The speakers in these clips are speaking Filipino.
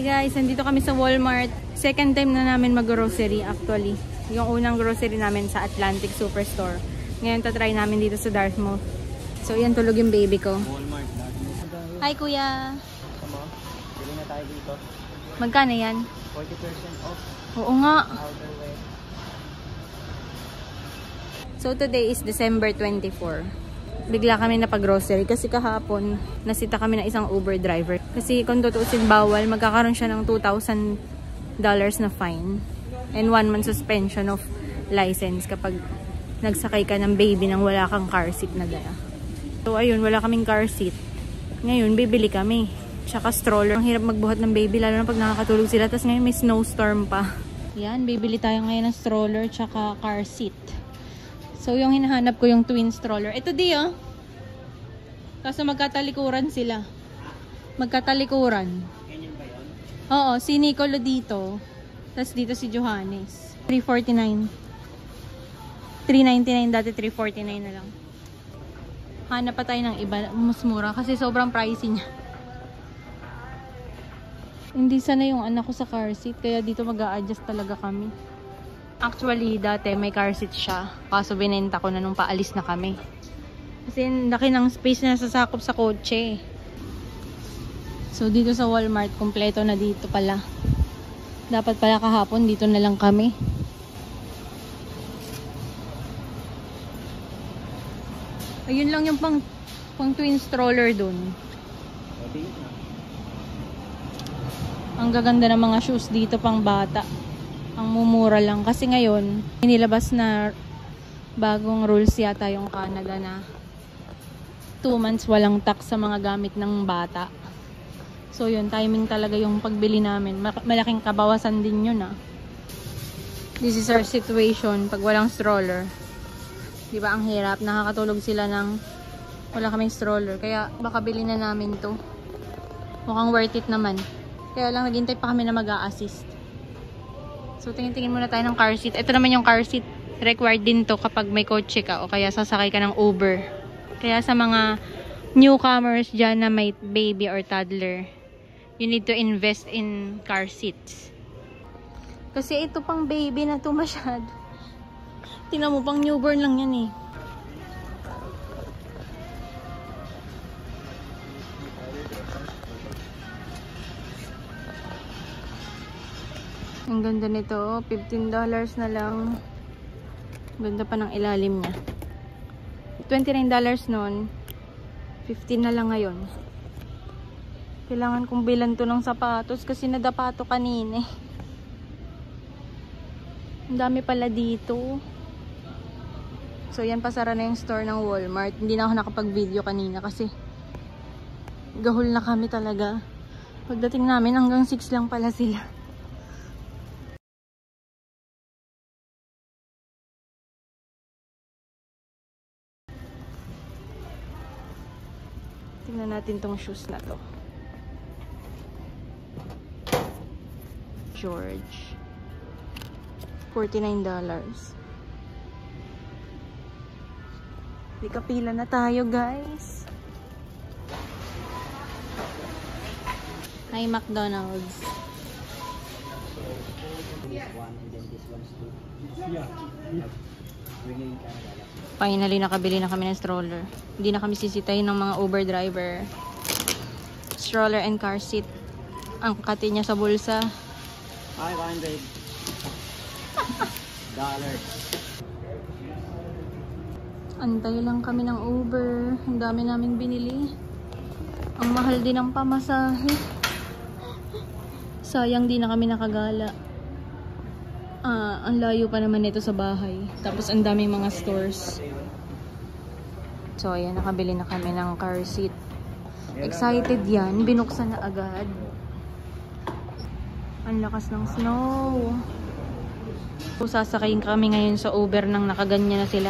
Guys, nandito kami sa Walmart. Second time na namin mag-grocery actually. Yung unang grocery namin sa Atlantic Superstore. Ngayon tatry namin dito sa Dartmouth. So yan, tulog yung baby ko. Walmart, Dartmouth. Hi kuya. Tama, bili na tayo dito. Magkano yan? 40% off. Oo nga. Outerwear. So today is December 24. Bigla kami napag-grocery kasi kahapon nasita kami ng isang Uber driver. Kasi kung tutuusin bawal, magkakaroon siya ng $2,000 na fine and 1 month suspension of license kapag nagsakay ka ng baby nang wala kang car seat na dala. So ayun, wala kaming car seat. Ngayon, bibili kami. Tsaka stroller. Ang hirap magbuhat ng baby lalo na pag nakakatulog sila. Tapos ngayon may snowstorm pa. Yan, bibili tayo ngayon ng stroller tsaka car seat. So, yung hinahanap ko yung twin stroller. Ito di, oh. Kaso magkatalikuran sila. Magkatalikuran. Ganyan ba yun? Oo, si Nicolo dito. Tapos dito si Johannes. $349. $399 dati, $349 na lang. Hanap pa tayo ng iba. Mas mura kasi sobrang pricey niya. Hindi sana yung anak ko sa car seat. Kaya dito mag-a-adjust talaga kami. Actually, dati may car seat siya. Kaso binenta ko na nung paalis na kami. Kasi laki ng space na nasasakop sa kotse. So, dito sa Walmart, kompleto na dito pala. Dapat pala kahapon, dito na lang kami. Ayun lang yung pang twin stroller dun. Ang gaganda ng mga shoes dito pang bata. Ang mumura lang. Kasi ngayon, inilabas na bagong rules yata yung Canada na 2 months walang tax sa mga gamit ng bata. So yun, timing talaga yung pagbili namin. Malaking kabawasan din yun ah. This is our situation pag walang stroller. Diba ang hirap? Nakakatulog sila ng wala kaming stroller. Kaya baka bilhin na namin to. Mukhang worth it naman. Kaya lang naghintay pa kami na mag-a-assist. So, tingin-tingin muna tayo ng car seat. Ito naman yung car seat. Required din to kapag may kotse ka o kaya sasakay ka ng Uber. Kaya sa mga newcomers dyan na may baby or toddler, you need to invest in car seats. Kasi ito pang baby na to masyado. Tingnan mo, pang newborn lang yan eh. Ang ganda nito, $15 na lang. Ganda pa ng ilalim niya. $29 noon, $15 na lang ngayon. Kailangan kong bilan to ng sapatos kasi nadapa to kanina. Ang dami pala dito. So yan, pasara na yung store ng Walmart. Hindi na ako nakapag-video kanina kasi gahol na kami talaga. Pagdating namin hanggang 6 lang pala sila. Tingnan natin tong shoes na to. George. $49. Di kapila na tayo, guys. Hi, McDonald's. Finally, nakabili na kami ng stroller. Hindi na kami sisitayin ng mga Uber driver. Stroller and car seat. Ang kati niya sa bulsa. $500. Antay lang kami ng Uber. Ang dami naming binili. Ang mahal din ng pamasahe. Sayang di na kami nakagala. Ang layo pa naman nito sa bahay. Tapos ang daming mga stores. So ayan, nakabili na kami ng car seat. Excited yan. Binuksan na agad. Ang lakas ng snow. So sasakayin kami ngayon sa Uber nang nakaganyan na sila.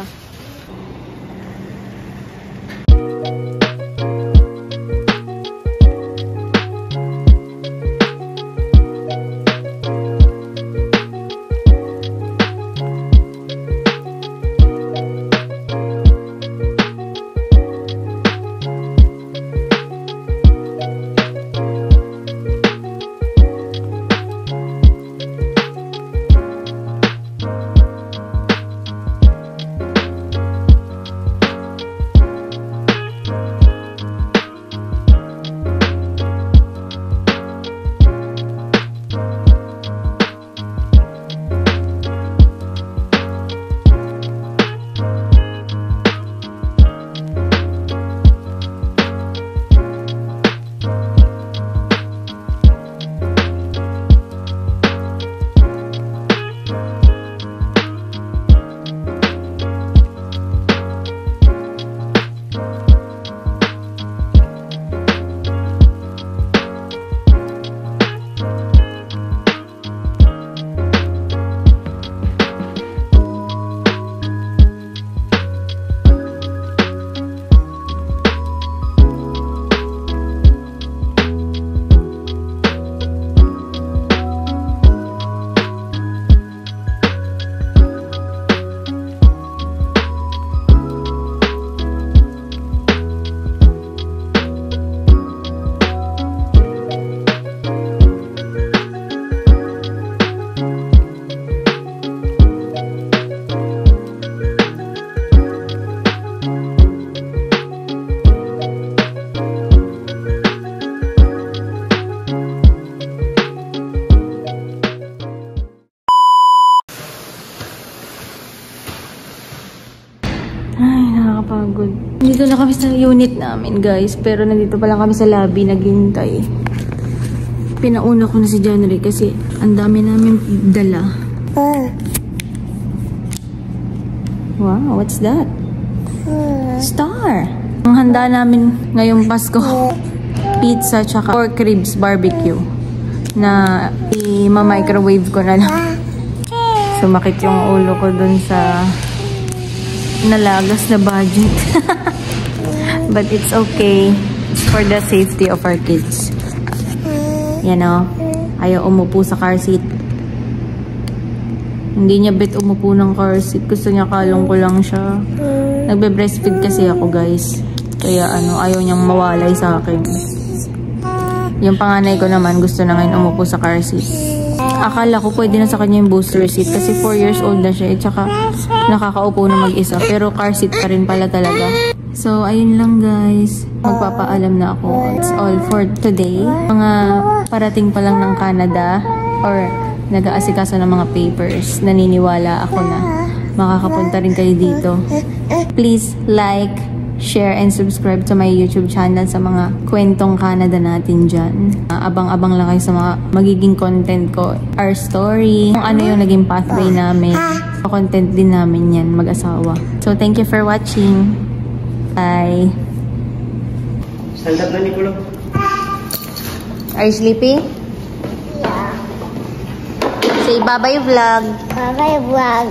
Nandito na kami sa unit namin, guys. Pero nandito pa lang kami sa lobby, naghihintay. Pinauna ko na si January kasi ang dami namin dala. Wow, what's that? Star! Ang handa namin ngayong Pasko, pizza tsaka pork ribs barbecue na i-microwave ko na lang. Sumakit yung ulo ko dun sa nalagas na budget. But it's okay. It's for the safety of our kids. Yan o. Ayaw umupo sa car seat. Hindi niya bet umupo ng car seat. Gusto niya kalong ko lang siya. Nagbe-breastfeed kasi ako, guys. Kaya ayaw niyang mawalay sa akin. Yung panganay ko naman gusto na ngayon umupo sa car seat. Akala ko pwede na sa kanya yung booster seat kasi 4 years old na siya at saka nakakaupo na mag-isa. Pero car seat pa rin pala talaga. So, ayun lang, guys. Magpapaalam na ako. It's all for today. Mga parating pa lang ng Canada or nag-aasikaso ng mga papers. Naniniwala ako na makakapunta rin kayo dito. Please like, share, and subscribe to my YouTube channel sa mga kwentong Canada natin dyan. Abang-abang lang kayo sa mga magiging content ko. Our story, kung ano yung naging pathway namin. Content din namin yan, mag-asawa. So, thank you for watching. Bye! Stand up na, Nicolo. Are you sleepy? Yeah. Say bye-bye vlog. Bye-bye vlog.